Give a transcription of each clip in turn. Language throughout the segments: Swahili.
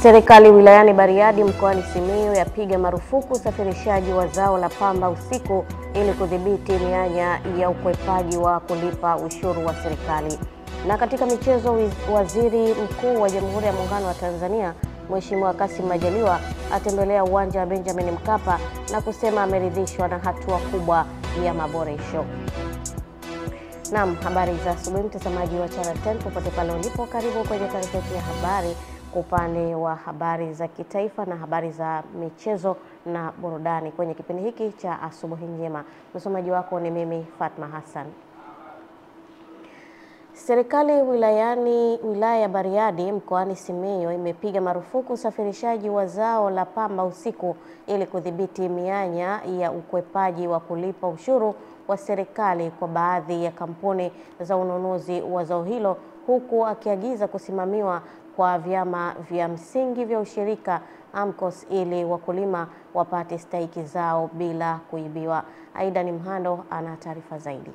Serikali wilayani Bariadi mkoani Simiyu yapiga marufuku usafirishaji wa zao la pamba usiku ili kudhibiti mianya ya ukwepaji wa kulipa ushuru wa serikali. Na katika michezo, Waziri Mkuu wa Jamhuri ya Muungano wa Tanzania Mheshimiwa Kassim Majaliwa atembelea uwanja wa Benjamin Mkapa na kusema ameridhishwa na hatua kubwa ya maboresho. Naam, habari za asubuhi mtazamaji wa Channel 10 popote pale ulipo, karibu kwenye taarifa ya habari upande wa habari za kitaifa na habari za michezo na burudani kwenye kipindi hiki cha asubuhi njema. Msomaji wako ni mimi Fatma Hassan. Serikali wilaya ya Bariadi mkoani Simiyu imepiga marufuku usafirishaji wa zao la pamba usiku ili kudhibiti mianya ya ukwepaji wa kulipa ushuru wa serikali kwa baadhi ya kampuni za ununuzi wa zao hilo, huku akiagiza kusimamiwa kwa vyama vya msingi vya ushirika AMCOS ili wakulima wapate stahiki zao bila kuibiwa. Aidan Mhando ana taarifa zaidi.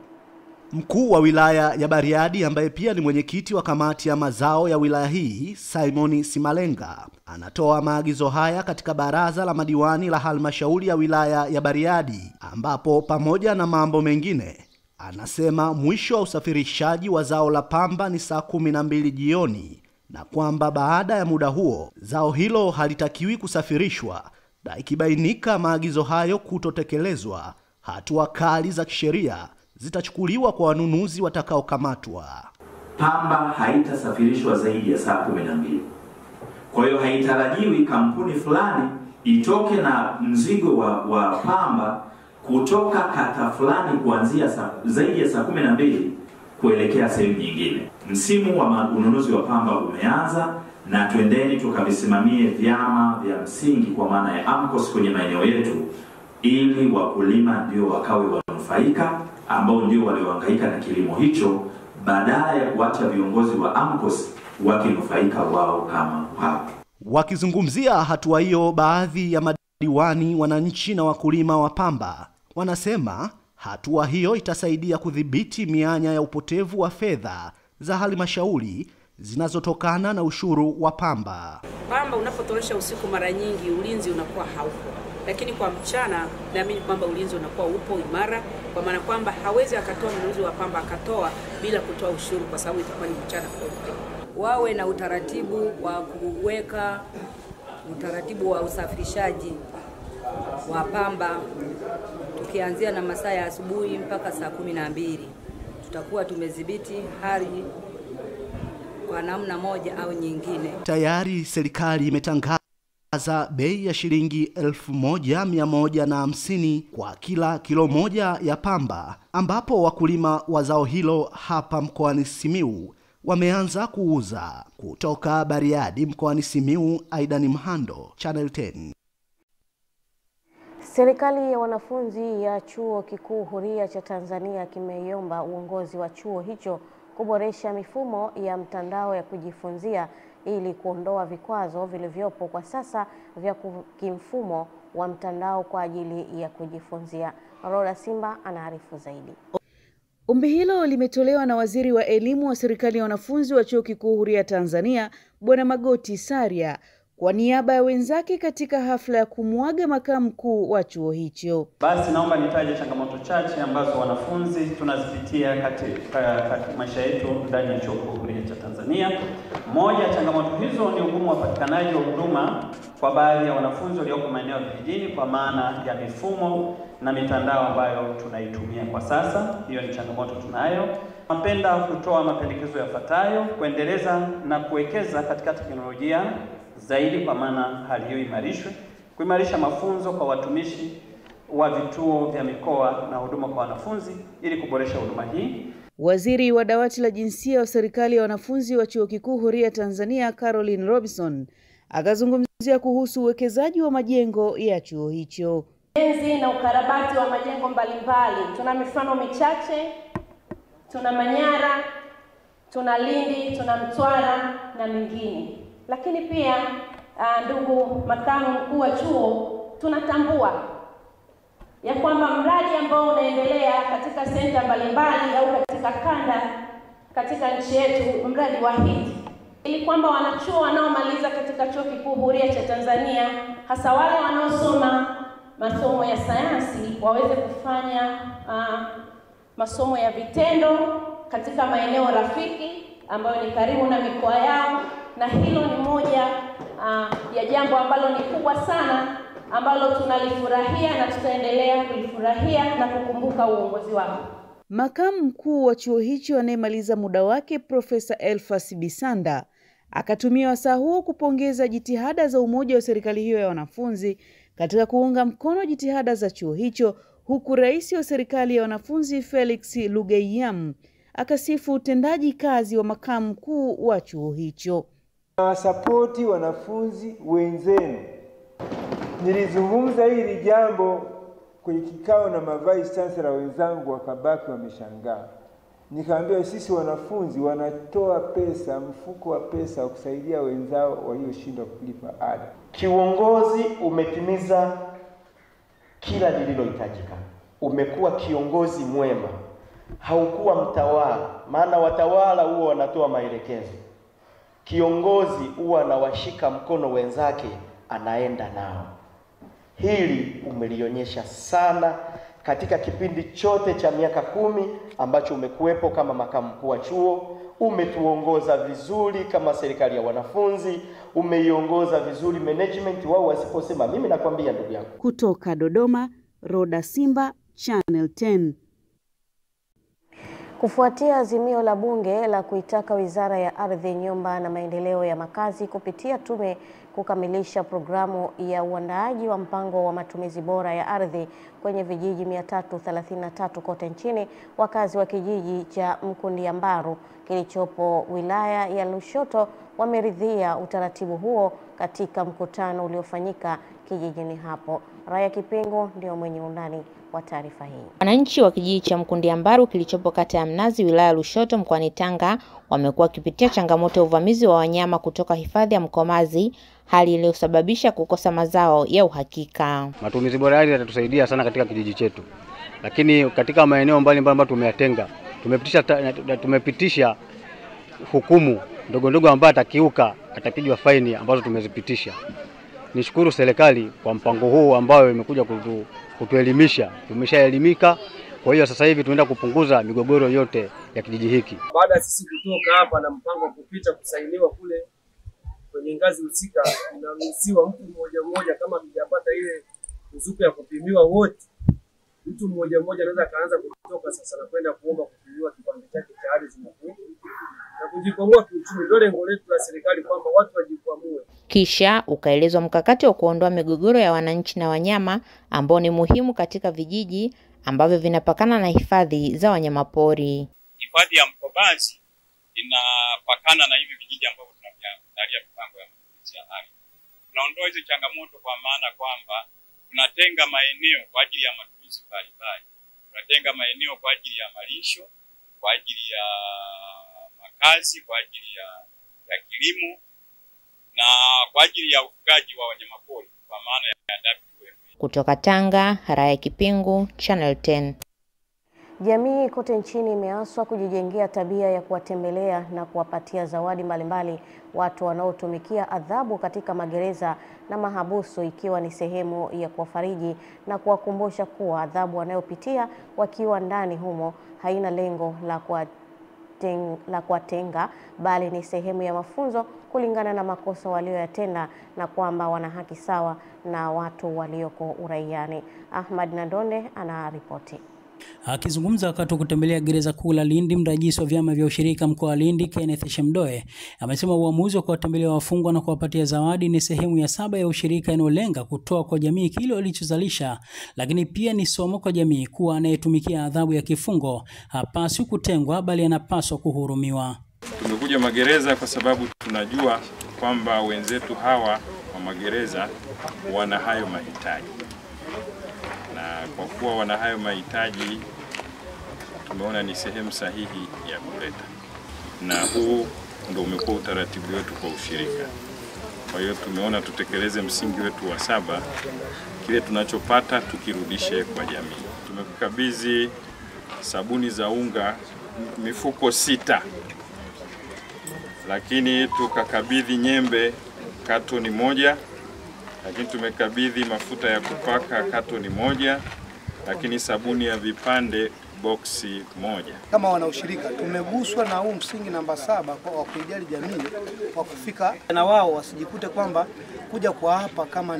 Mkuu wa wilaya ya Bariadi ambaye pia ni mwenyekiti wa kamati ya mazao ya wilaya hii, Simon Simalenga, anatoa maagizo haya katika baraza la madiwani la halmashauri ya wilaya ya Bariadi, ambapo pamoja na mambo mengine anasema mwisho wa usafirishaji wa zao la pamba ni saa 12 jioni na kwamba baada ya muda huo zao hilo halitakiwi kusafirishwa, na ikibainika maagizo hayo kutotekelezwa, hatua kali za kisheria zitachukuliwa kwa wanunuzi watakaokamatwa. Pamba haitasafirishwa zaidi ya saa 12. Kwa hiyo haitarajiwi kampuni fulani itoke na mzigo wa pamba kutoka kata fulani kuanzia zaidi ya saa 12 kuelekea sehemu nyingine. Msimu wa ununuzi wa pamba umeanza, na twendeni tukavisimamie vyama vya msingi kwa maana ya AMCOS kwenye maeneo yetu, ili wakulima ndio wakawe wanufaika ambao ndio waliohangaika na kilimo hicho, badala ya kuacha viongozi wa AMCOS wakinufaika wao kama wao. Wakizungumzia hatua hiyo, baadhi ya madiwani, wananchi na wakulima wa pamba wanasema hatua hiyo itasaidia kudhibiti mianya ya upotevu wa fedha za halmashauri zinazotokana na ushuru wa pamba. Pamba unapotoresha usiku, mara nyingi ulinzi unakuwa haupo, lakini kwa mchana naamini kwamba ulinzi unakuwa upo imara, kwa maana kwamba hawezi akatoa mnunuzi wa pamba akatoa bila kutoa ushuru, kwa sababu itakuwa ni mchana kweupe. Wawe na utaratibu wa kuweka utaratibu wa usafirishaji wa pamba, tukianzia na masaa ya asubuhi mpaka saa 12. Tutakuwa tumedhibiti hali kwa namna moja au nyingine. Tayari serikali imetangaza bei ya shilingi 1150 kwa kila kilo moja ya pamba, ambapo wakulima wa zao hilo hapa mkoani Simiyu wameanza kuuza. Kutoka Bariadi mkoani Simiyu, Aidan Mhando, Channel 10. Serikali ya wanafunzi ya Chuo Kikuu Huria cha Tanzania kimeiomba uongozi wa chuo hicho kuboresha mifumo ya mtandao ya kujifunzia ili kuondoa vikwazo vilivyopo kwa sasa vya kimfumo wa mtandao kwa ajili ya kujifunzia. Rola Simba anaarifu zaidi. Ombi hilo limetolewa na Waziri wa Elimu wa Serikali ya wanafunzi wa Chuo Kikuu Huria Tanzania, Bwana Magoti Saria, kwa niaba ya wenzake katika hafla ya kumwaga makamu mkuu wa chuo hicho. Basi naomba nitaje changamoto chache ambazo wanafunzi tunazipitia katika maisha yetu ndani ya Chuo Kikuu Huria cha Tanzania. Moja ya changamoto hizo ni ugumu wa upatikanaji wa huduma kwa baadhi ya wanafunzi walioko maeneo ya vijijini, kwa maana ya mifumo na mitandao ambayo tunaitumia kwa sasa. Hiyo ni changamoto tunayo. Napenda kutoa mapendekezo yafuatayo: kuendeleza na kuwekeza katika teknolojia zaidi, kwa maana hali hiyo imarishwe, kuimarisha mafunzo kwa watumishi wa vituo vya mikoa na huduma kwa wanafunzi ili kuboresha huduma hii. Waziri wa dawati la jinsia wa serikali ya wanafunzi wa Chuo Kikuu Huria Tanzania, Caroline Robinson, akazungumzia kuhusu uwekezaji wa majengo ya chuo hicho. Ujenzi na ukarabati wa majengo mbalimbali. Tuna mifano michache. Tuna Manyara, tuna Lindi, tuna Mtwara na mingine. Lakini pia ndugu makamu mkuu wa chuo, tunatambua ya kwamba mradi ambao unaendelea katika senta mbalimbali au katika kanda katika nchi yetu, mradi wa HIT ili kwamba wanachuo wanaomaliza katika Chuo Kikuu Huria cha Tanzania, hasa wale wanaosoma masomo ya sayansi, waweze kufanya masomo ya vitendo katika maeneo rafiki ambayo ni karibu na mikoa yao, na hilo ni moja ya jambo ambalo ni kubwa sana ambalo tunalifurahia na tutaendelea kulifurahia na kukumbuka uongozi wao. Makamu mkuu wa chuo hicho anayemaliza muda wake Profesa Elfas Bisanda akatumia wasaa huo kupongeza jitihada za umoja wa serikali hiyo ya wanafunzi katika kuunga mkono jitihada za chuo hicho, huku rais wa serikali ya wanafunzi Felix Lugeyam akasifu utendaji kazi wa makamu mkuu wa chuo hicho. Nawasapoti wanafunzi wenzenu. Nilizungumza hili jambo kwenye kikao na vice chancellor wenzangu, wakabaki wameshangaa. Nikaambia sisi wanafunzi wanatoa pesa, mfuko wa pesa kusaidia wenzao walioshindwa kulipa ada. Kiuongozi umetimiza kila lililohitajika. Umekuwa kiongozi mwema. Haukuwa mtawala, maana watawala huwa wanatoa maelekezo. Kiongozi huwa anawashika mkono wenzake, anaenda nao. Hili umelionyesha sana katika kipindi chote cha miaka 10 ambacho umekuwepo kama makamu mkuu wa chuo. Umetuongoza vizuri kama serikali ya wanafunzi, umeiongoza vizuri management, wao wasiposema mimi nakwambia ndugu yangu. Kutoka Dodoma, Roda Simba, Channel 10. Kufuatia azimio la bunge la kuitaka Wizara ya Ardhi, Nyumba na Maendeleo ya Makazi kupitia tume kukamilisha programu ya uandaaji wa mpango wa matumizi bora ya ardhi kwenye vijiji 333 kote nchini, wakazi wa kijiji cha Mkundiambaru kilichopo wilaya ya Lushoto wameridhia utaratibu huo katika mkutano uliofanyika kijijini hapo. Raya Kipingo ndio mwenye undani wa taarifa hii. Wananchi wa kijiji cha Mkundiambaru kilichopo kata ya Mnazi wilaya ya Lushoto mkoani Tanga wamekuwa wakipitia changamoto ya uvamizi wa wanyama kutoka hifadhi ya Mkomazi, hali iliyosababisha kukosa mazao ya uhakika. Matumizi bora ya ardhi yatatusaidia sana katika kijiji chetu. Lakini katika maeneo mbalimbali ambayo tumeyatenga, tumepitisha hukumu ndogo ndogo ambayo atakiuka atapigwa faini ambazo tumezipitisha. Nishukuru serikali kwa mpango huu ambao imekuja kutuelimisha. Tumeshaelimika, kwa hiyo sasa hivi tunaenda kupunguza migogoro yote ya kijiji hiki. Baada ya sisi kutoka hapa na mpango kupita kusainiwa kule kwenye ngazi husika, inaruhusiwa mtu mmoja kama hajapata ile ruzuku ya kupimiwa wote, mtu mmoja anaweza kaanza kutoka sasa na kwenda kuomba kupimiwa kipande chake cha ardhi na kujikwamua kiuchumi. Ndio lengo letu la serikali kwamba watu wajikwamue. Kisha ukaelezwa mkakati wa kuondoa migogoro ya wananchi na wanyama ambao ni muhimu katika vijiji ambavyo vinapakana na hifadhi za wanyamapori. Hifadhi ya Mkomazi inapakana na hivi vijiji ambavyo tunaangalia mipango ya matumizi ya ardhi. Tunaondoa hizo changamoto kwa maana kwamba tunatenga maeneo kwa ajili ya matumizi mbalimbali. Tunatenga maeneo kwa ajili ya malisho, kwa ajili ya makazi, kwa ajili ya kilimo na kwa ajili ya ufugaji wa wanyamapori kwa maana ya WMA. Kutoka Tanga, Raya Kipingu, Channel 10. Jamii kote nchini imeaswa kujijengea tabia ya kuwatembelea na kuwapatia zawadi mbalimbali watu wanaotumikia adhabu katika magereza na mahabusu, ikiwa ni sehemu ya kuwafariji na kuwakumbusha kuwa adhabu wanayopitia wakiwa ndani humo haina lengo la kuwatenga, bali ni sehemu ya mafunzo kulingana na makosa walioyatenda na kwamba wana haki sawa na watu walioko uraiani. Ahmad Nandonde anaripoti. Akizungumza wakati wa kutembelea gereza kuu la Lindi, mrajisi wa vyama vya ushirika mkoa wa Lindi Kenneth Shemdoe amesema uamuzi wa kuwatembelea wafungwa na kuwapatia zawadi ni sehemu ya 7 ya ushirika inayolenga kutoa kwa jamii kile walichozalisha, lakini pia ni somo kwa jamii kuwa anayetumikia adhabu ya kifungo hapaswi kutengwa bali anapaswa kuhurumiwa. Tumekuja magereza kwa sababu tunajua kwamba wenzetu hawa wa magereza wana hayo mahitaji. Na kwa kuwa wana hayo mahitaji, tumeona ni sehemu sahihi ya kuleta. Na huu ndio umekuwa utaratibu wetu kwa ushirika. Kwa hiyo tumeona tutekeleze msingi wetu wa 7, kile tunachopata tukirudishe kwa jamii. Tumekukabidhi sabuni za unga mifuko 6. lakini tukakabidhi nyembe katoni 1, lakini tumekabidhi mafuta ya kupaka katoni 1, lakini sabuni ya vipande boksi 1. Kama wanaushirika tumeguswa na huu msingi namba 7 kwa kuijali jamii, kwa kufika na wao wasijikute kwamba kuja kwa hapa kama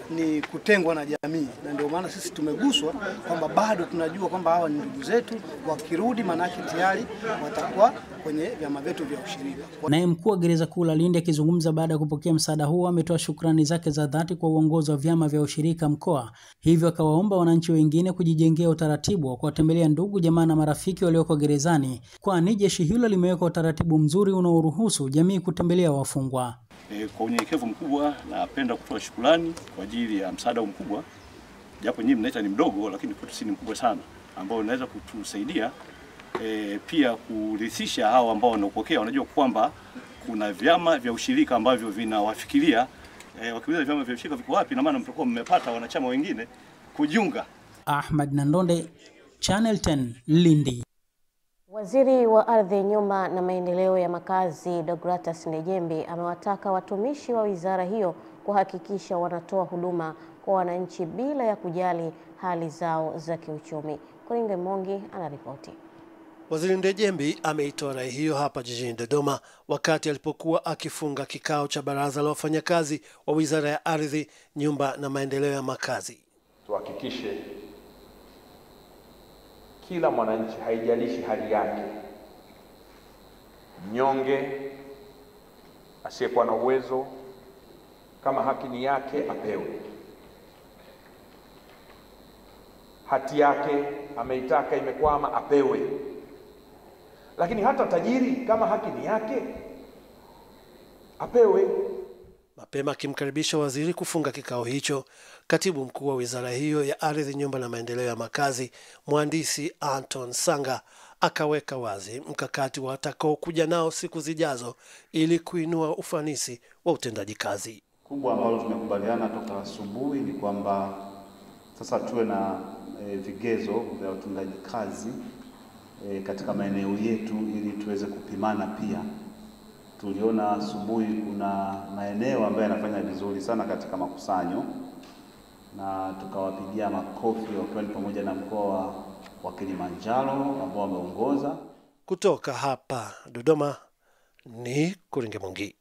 ni kutengwa na jamii, na ndio maana sisi tumeguswa kwamba bado tunajua kwamba hawa ni ndugu zetu, wakirudi manake tayari watakuwa kwenye vyama vyetu vya ushirika. Naye mkuu wa gereza kuu la Lindi akizungumza baada ya kupokea msaada huo ametoa shukrani zake za dhati kwa uongozi wa vyama vya ushirika mkoa, hivyo akawaomba wananchi wengine kujijengea utaratibu wa kuwatembelea ndugu jamaa na marafiki walioko gerezani, kwani jeshi hilo limeweka utaratibu mzuri unaoruhusu jamii kutembelea wafungwa. Kwa unyenyekevu mkubwa napenda kutoa shukrani kwa ajili ya msaada mkubwa, japo nyinyi mnaita ni mdogo, lakini kwetu si ni mkubwa sana, ambao unaweza kutusaidia pia kurithisha hao ambao wanapokea. Wanajua kwamba kuna vyama vya ushirika ambavyo vinawafikiria, wakiuliza vyama vya ushirika viko wapi, na maana mtakuwa mmepata wanachama wengine kujiunga. Ahmad Nandonde, Channel 10, Lindi. Waziri wa Ardhi, Nyumba na Maendeleo ya Makazi Deogratus Ndejembi amewataka watumishi wa wizara hiyo kuhakikisha wanatoa huduma kwa wananchi bila ya kujali hali zao za kiuchumi. Koringe Mongi anaripoti. Waziri Ndejembi ameitoa rai hiyo hapa jijini Dodoma wakati alipokuwa akifunga kikao cha baraza la wafanyakazi wa Wizara ya Ardhi, Nyumba na Maendeleo ya Makazi. Tuhakikishe kila mwananchi, haijalishi hali yake, mnyonge, asiyekuwa na uwezo, kama haki ni yake apewe. Hati yake ameitaka imekwama apewe. Lakini hata tajiri kama haki ni yake apewe. Mapema akimkaribisha waziri kufunga kikao hicho, katibu mkuu wa wizara hiyo ya Ardhi, Nyumba na Maendeleo ya Makazi, Mhandisi Anton Sanga, akaweka wazi mkakati watakao kuja nao siku zijazo ili kuinua ufanisi wa utendaji kazi. Kubwa ambalo tumekubaliana toka asubuhi ni kwamba sasa tuwe na vigezo vya utendaji kazi katika maeneo yetu ili tuweze kupimana pia. Tuliona asubuhi kuna maeneo ambayo yanafanya vizuri sana katika makusanyo na tukawapigia makofi, wakiwa ni pamoja na mkoa wa Kilimanjaro ambao wameongoza. Kutoka hapa Dodoma ni Koringe Mongi.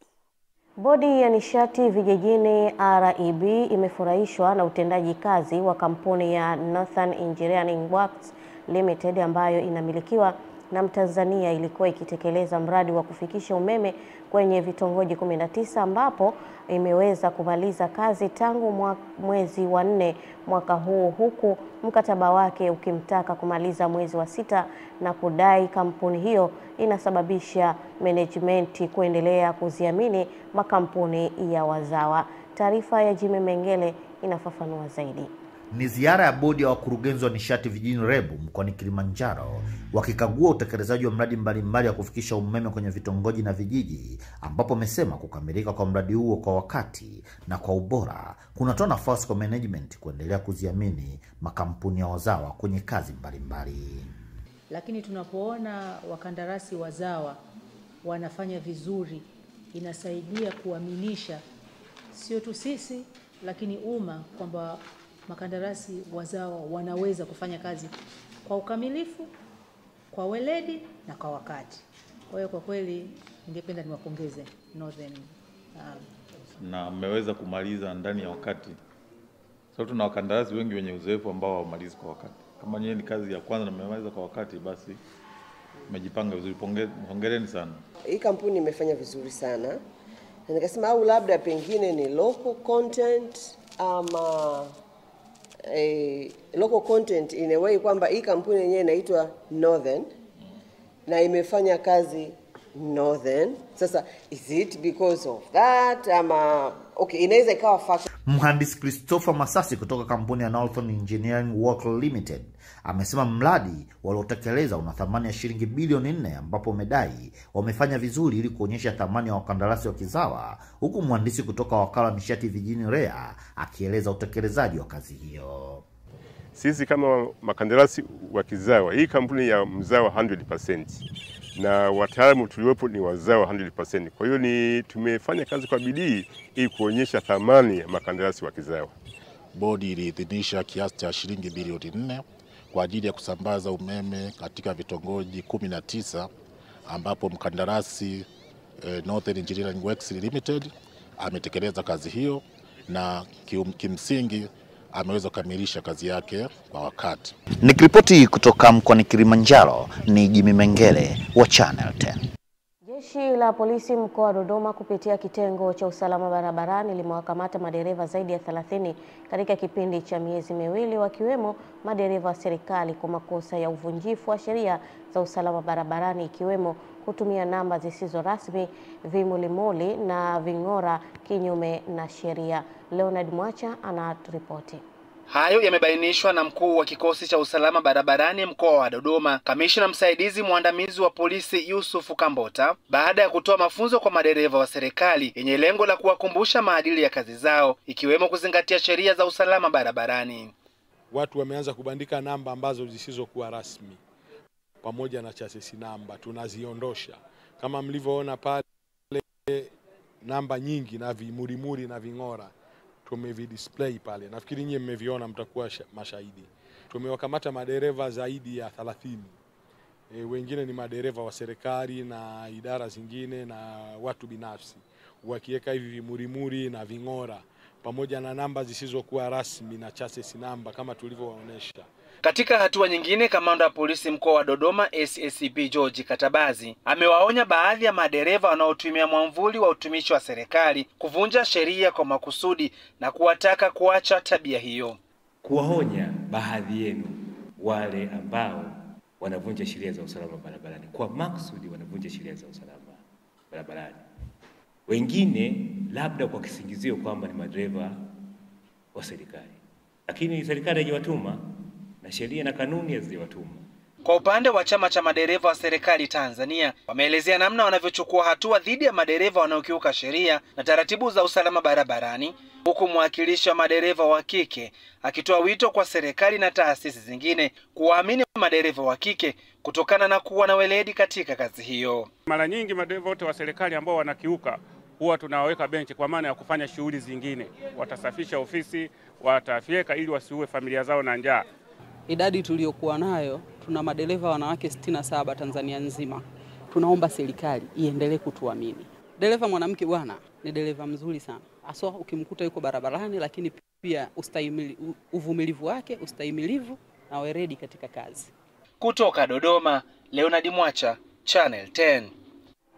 Bodi ya Nishati Vijijini REB imefurahishwa na utendaji kazi wa kampuni ya Northern Engineering Works Limited ambayo inamilikiwa na Mtanzania. Ilikuwa ikitekeleza mradi wa kufikisha umeme kwenye vitongoji 19 ambapo imeweza kumaliza kazi tangu mwezi wa 4 mwaka huu, huku mkataba wake ukimtaka kumaliza mwezi wa 6 na kudai kampuni hiyo inasababisha management kuendelea kuziamini makampuni ya wazawa. Taarifa ya Jimmy Mengele inafafanua zaidi. Ni ziara ya bodi ya wakurugenzi wa nishati vijijini REB mkoani Kilimanjaro wakikagua utekelezaji wa mradi mbalimbali ya kufikisha umeme kwenye vitongoji na vijiji, ambapo amesema kukamilika kwa mradi huo kwa wakati na kwa ubora kunatoa nafasi kwa management kuendelea kuziamini makampuni ya wazawa kwenye kazi mbalimbali. Lakini tunapoona wakandarasi wazawa wanafanya vizuri, inasaidia kuaminisha sio tu sisi lakini umma kwamba makandarasi wazawa wanaweza kufanya kazi kwa ukamilifu, kwa weledi na kwa wakati. Kwa hiyo kwa kweli ningependa niwapongeze Northern na mmeweza kumaliza ndani ya wakati. Sasa tuna wakandarasi wengi wenye uzoefu ambao hawamalizi kwa wakati. Kama nyinyi ni kazi ya kwanza na mmemaliza kwa wakati, basi mmejipanga vizuri. Hongereni sana. Hii kampuni imefanya vizuri sana. Na nikasema au labda pengine ni local content ama local content in a way kwamba hii kampuni yenyewe inaitwa Northern na imefanya kazi Northern. Sasa is it because of that ama okay, inaweza ikawa factor. Mhandisi Christopher Masasi kutoka kampuni ya Northern Engineering Works Limited amesema mradi waliotekeleza una thamani ya shilingi bilioni 4 ambapo umedai wamefanya vizuri ili kuonyesha thamani ya wakandarasi wa kizawa, huku mhandisi kutoka wakala wa nishati vijijini REA akieleza utekelezaji wa kazi hiyo. Sisi kama makandarasi wa kizawa, hii kampuni ya mzawa 100%, na wataalamu tuliopo ni wazao 100%. Kwa hiyo tumefanya kazi kwa bidii ili kuonyesha thamani ya makandarasi wa kizawa. Bodi iliidhinisha kiasi cha shilingi bilioni 4 kwa ajili ya kusambaza umeme katika vitongoji 19 ambapo mkandarasi Northern Engineering Works Limited ametekeleza kazi hiyo na kimsingi ameweza kukamilisha kazi yake kwa wakati. Nikiripoti kutoka mkoani Kilimanjaro ni Jimmy Mengele wa Channel 10. Jeshi la polisi mkoa wa Dodoma kupitia kitengo cha usalama barabarani limewakamata madereva zaidi ya 30 katika kipindi cha miezi miwili, wakiwemo madereva wa serikali kwa makosa ya uvunjifu wa sheria za usalama barabarani, ikiwemo kutumia namba zisizo rasmi, vimulimuli na ving'ora kinyume na sheria. Leonard Mwacha anaturipoti. Hayo yamebainishwa na mkuu wa kikosi cha usalama barabarani mkoa wa Dodoma, kamishna msaidizi mwandamizi wa polisi Yusufu Kambota, baada ya kutoa mafunzo kwa madereva wa serikali yenye lengo la kuwakumbusha maadili ya kazi zao, ikiwemo kuzingatia sheria za usalama barabarani. Watu wameanza kubandika namba ambazo zisizokuwa rasmi pamoja na chassis namba, tunaziondosha. Kama mlivyoona pale, namba nyingi na vimurimuri na ving'ora tumevidisplay pale. Nafikiri nyinyi mmeviona, mtakuwa mashahidi. Tumewakamata madereva zaidi ya 30. Wengine ni madereva wa serikali na idara zingine na watu binafsi, wakiweka hivi vimurimuri na ving'ora pamoja na namba zisizokuwa rasmi na chassis namba kama tulivyowaonesha. Katika hatua nyingine, kamanda wa polisi mkoa wa Dodoma SACP George Katabazi amewaonya baadhi ya madereva wanaotumia mwamvuli wa utumishi wa serikali kuvunja sheria kwa makusudi na kuwataka kuacha tabia hiyo. Kuwaonya baadhi yenu wale ambao wanavunja sheria za usalama barabarani, kwa makusudi wanavunja sheria za usalama barabarani. Wengine labda kwa kisingizio kwamba ni madereva wa serikali, lakini serikali haijawatuma na sheria na kanuni hazijawatuma. Kwa upande wa chama cha madereva wa serikali Tanzania, wameelezea namna wanavyochukua hatua dhidi ya madereva wanaokiuka sheria na taratibu za usalama barabarani, huku mwakilishi wa madereva wa kike akitoa wito kwa serikali na taasisi zingine kuwaamini madereva wa kike kutokana na kuwa na weledi katika kazi hiyo. Mara nyingi madereva wote wa serikali ambao wanakiuka huwa tunawaweka benchi kwa maana ya kufanya shughuli zingine. Watasafisha ofisi, watafyeka ili wasiue familia zao na njaa. Idadi tuliyokuwa nayo, tuna madereva wanawake 67 Tanzania nzima. Tunaomba serikali iendelee kutuamini. Dereva mwanamke bwana ni dereva mzuri sana. Aswa ukimkuta yuko barabarani, lakini pia uvumilivu wake, ustahimilivu na weledi katika kazi. Kutoka Dodoma, Leonard Mwacha, Channel 10.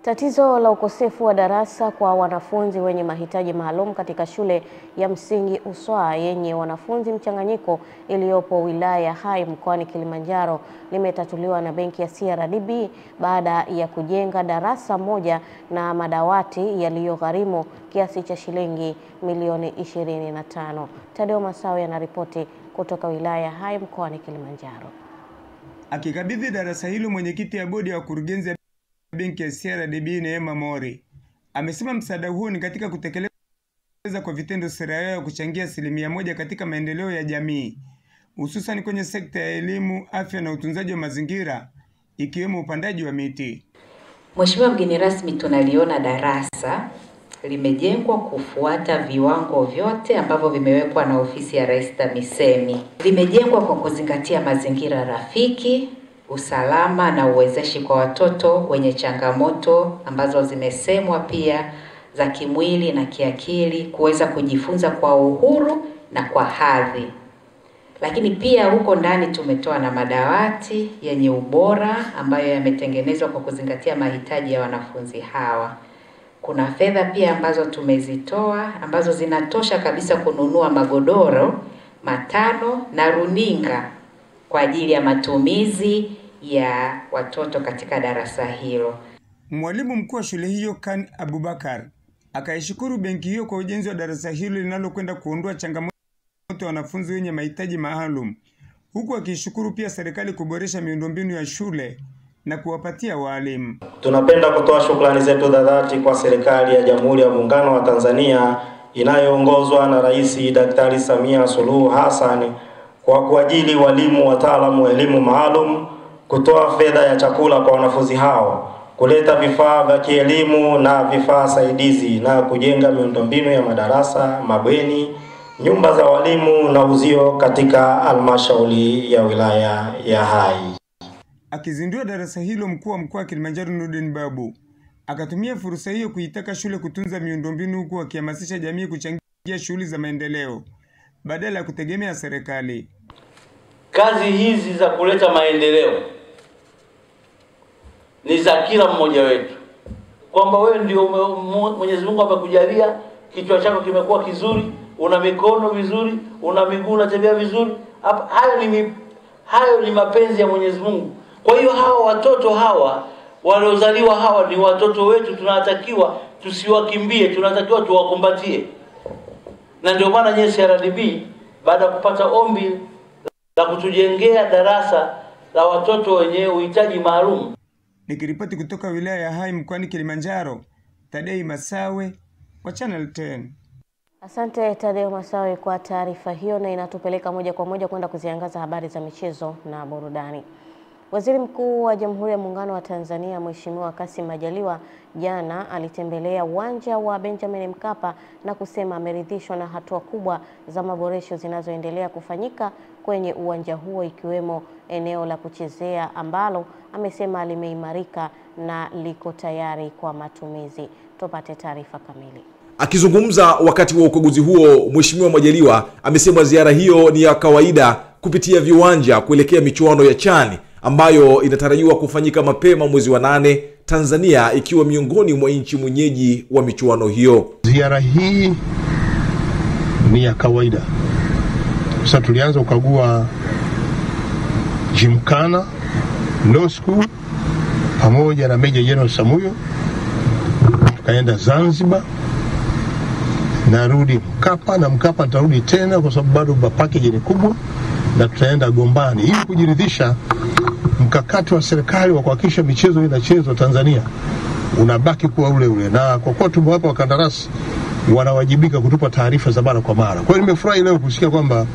Tatizo la ukosefu wa darasa kwa wanafunzi wenye mahitaji maalum katika shule ya msingi Uswa yenye wanafunzi mchanganyiko iliyopo wilaya Hai mkoani Kilimanjaro limetatuliwa na benki ya CRDB baada ya kujenga darasa moja na madawati yaliyogharimu kiasi cha shilingi milioni 25. Tadeo Masawe anaripoti kutoka wilaya Hai mkoani Kilimanjaro. Akikabidhi darasa hilo, mwenyekiti ya bodi ya wakurugenzi ya benki ya CRDB Neema Mori amesema msaada huo ni katika kutekeleza kwa vitendo sera yao ya kuchangia 1% katika maendeleo ya jamii, hususan kwenye sekta ya elimu, afya na utunzaji wa mazingira, ikiwemo upandaji wa miti. Mheshimiwa mgeni rasmi, tunaliona darasa limejengwa kufuata viwango vyote ambavyo vimewekwa na ofisi ya Rais TAMISEMI. Limejengwa kwa kuzingatia mazingira rafiki, usalama na uwezeshi kwa watoto wenye changamoto ambazo zimesemwa pia za kimwili na kiakili kuweza kujifunza kwa uhuru na kwa hadhi. Lakini pia huko ndani tumetoa na madawati yenye ubora ambayo yametengenezwa kwa kuzingatia mahitaji ya wanafunzi hawa. Kuna fedha pia ambazo tumezitoa ambazo zinatosha kabisa kununua magodoro 5 na runinga kwa ajili ya matumizi ya watoto katika darasa hilo. Mwalimu mkuu wa shule hiyo Kan Abubakar akaishukuru benki hiyo kwa ujenzi wa darasa hilo linalokwenda kuondoa changamoto ya wanafunzi wenye mahitaji maalum, huku akishukuru pia serikali kuboresha miundombinu ya shule na kuwapatia walimu. Tunapenda kutoa shukrani zetu za dhati kwa serikali ya Jamhuri ya Muungano wa Tanzania inayoongozwa na Rais Daktari Samia Suluhu Hassan kwa kuajili walimu wataalamu wa elimu maalum kutoa fedha ya chakula kwa wanafunzi hao, kuleta vifaa vya kielimu na vifaa saidizi na kujenga miundombinu ya madarasa, mabweni, nyumba za walimu na uzio katika halmashauri ya wilaya ya Hai. Akizindua darasa hilo, mkuu wa mkoa wa Kilimanjaro Nurdin Babu akatumia fursa hiyo kuitaka shule kutunza miundombinu, huku akihamasisha jamii kuchangia shughuli za maendeleo badala ya kutegemea serikali. Kazi hizi za kuleta maendeleo ni za kila mmoja wetu, kwamba wewe ndio Mwenyezi Mungu amekujalia kichwa chako kimekuwa kizuri, una mikono vizuri, una miguu, unatembea vizuri. Hayo ni mapenzi ya Mwenyezi Mungu. Kwa hiyo hawa watoto hawa waliozaliwa hawa ni watoto wetu, tunatakiwa tusiwakimbie, tunatakiwa tuwakumbatie. Na ndio maana CRDB baada ya kupata ombi la kutujengea darasa la watoto wenye uhitaji maalum. Nikiripoti kutoka wilaya ya Hai mkoani Kilimanjaro, Tadei Masawe wa Channel 10. Asante Tadei Masawe kwa taarifa hiyo, na inatupeleka moja kwa moja kwenda kuziangaza habari za michezo na burudani. Waziri Mkuu wa Jamhuri ya Muungano wa Tanzania Mheshimiwa Kassim Majaliwa jana alitembelea uwanja wa Benjamin Mkapa na kusema ameridhishwa na hatua kubwa za maboresho zinazoendelea kufanyika kwenye uwanja huo, ikiwemo eneo la kuchezea ambalo amesema limeimarika na liko tayari kwa matumizi. Tupate taarifa kamili. Akizungumza wakati wa ukaguzi huo, Mheshimiwa Majaliwa amesema ziara hiyo ni ya kawaida kupitia viwanja kuelekea michuano ya CHAN ambayo inatarajiwa kufanyika mapema mwezi wa 8, Tanzania ikiwa miongoni mwa nchi mwenyeji wa michuano hiyo. Ziara hii ni ya kawaida. Sasa tulianza kukagua Gymkhana Law School pamoja na Meja General Samuyo, tukaenda Zanzibar, narudi Mkapa, na Mkapa nitarudi tena kwa sababu bado package ni kubwa, na tutaenda Gombani ili kujiridhisha mkakati wa serikali wa kuhakikisha michezo inachezwa Tanzania unabaki kuwa ule ule, na kwa kuwa tumewapa wakandarasi wanawajibika kutupa taarifa za mara kwa mara. Kwa hiyo nimefurahi leo kusikia kwamba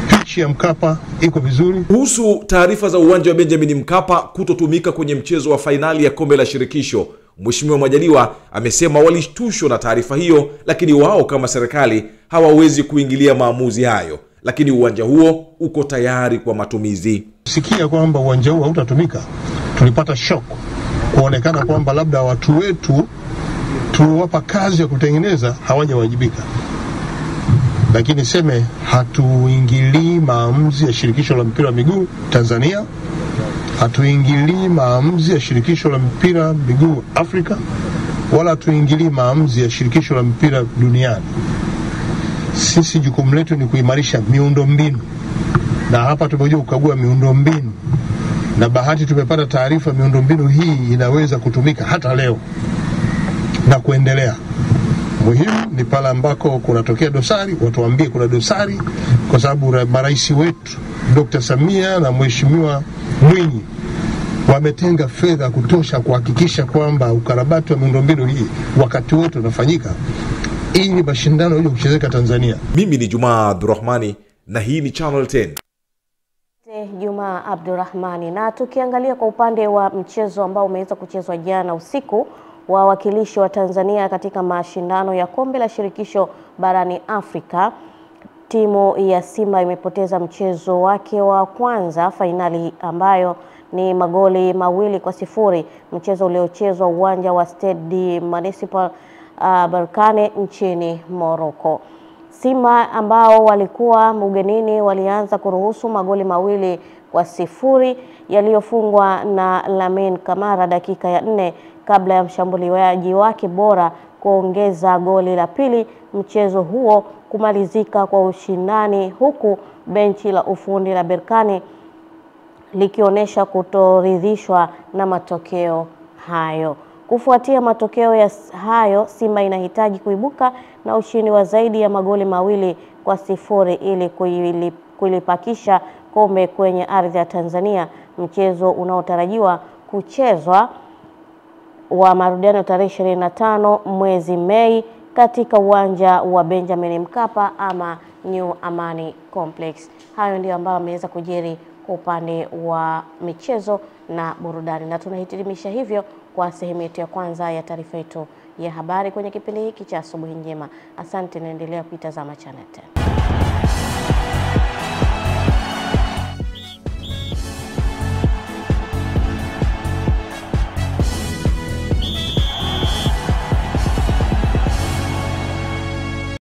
pitch ya Mkapa iko vizuri. Kuhusu taarifa za uwanja wa Benjamin Mkapa kutotumika kwenye mchezo wa fainali ya kombe la shirikisho, Mheshimiwa Majaliwa amesema walishtushwa na taarifa hiyo, lakini wao kama serikali hawawezi kuingilia maamuzi hayo, lakini uwanja huo uko tayari kwa matumizi. Sikia kwamba uwanja huo hautatumika, tulipata shock kuonekana kwamba labda watu wetu tuwapa kazi ya kutengeneza hawajawajibika. Lakini seme hatuingilii maamuzi ya shirikisho la mpira wa miguu Tanzania, hatuingilii maamuzi ya shirikisho la mpira wa miguu Afrika, wala hatuingilii maamuzi ya shirikisho la mpira duniani. Sisi jukumu letu ni kuimarisha miundombinu, na hapa tumekuja kukagua miundombinu, na bahati tumepata taarifa miundombinu hii inaweza kutumika hata leo na kuendelea. Muhimu ni pale ambako kunatokea dosari, watuambie kuna dosari, kwa sababu marais wetu Dr. Samia na Mheshimiwa Mwinyi wametenga fedha kutosha kuhakikisha kwamba ukarabati wa miundombinu hii wakati wote unafanyika ili mashindano yaje kuchezeka Tanzania. Mimi ni Juma Abdurrahmani na hii ni Channel 10. Juma Abdurrahmani. Na tukiangalia kwa upande wa mchezo ambao umeweza kuchezwa jana usiku, wawakilishi wa Tanzania katika mashindano ya kombe la shirikisho barani Afrika, timu ya Simba imepoteza mchezo wake wa kwanza fainali ambayo ni magoli 2-0, mchezo uliochezwa uwanja wa Stade Municipal Berkane nchini Morocco. Simba ambao walikuwa ugenini walianza kuruhusu magoli 2-0 yaliyofungwa na Lamine Kamara dakika ya 4 kabla ya mshambuliaji wake bora kuongeza goli la pili, mchezo huo kumalizika kwa ushindani, huku benchi la ufundi la Berkane likionyesha kutoridhishwa na matokeo hayo. Kufuatia matokeo ya hayo, Simba inahitaji kuibuka na ushindi wa zaidi ya magoli 2-0 ili kuilipakisha kombe kwenye ardhi ya Tanzania, mchezo unaotarajiwa kuchezwa wa marudiano tarehe 25 mwezi Mei katika uwanja wa Benjamin Mkapa ama New Amani Complex. Hayo ndio ambayo ameweza kujiri kwa upande wa michezo na burudani. Na tunahitimisha hivyo kwa sehemu yetu ya kwanza ya taarifa yetu ya habari kwenye kipindi hiki cha Asubuhi Njema. Asante, naendelea kuitazama Channel 10.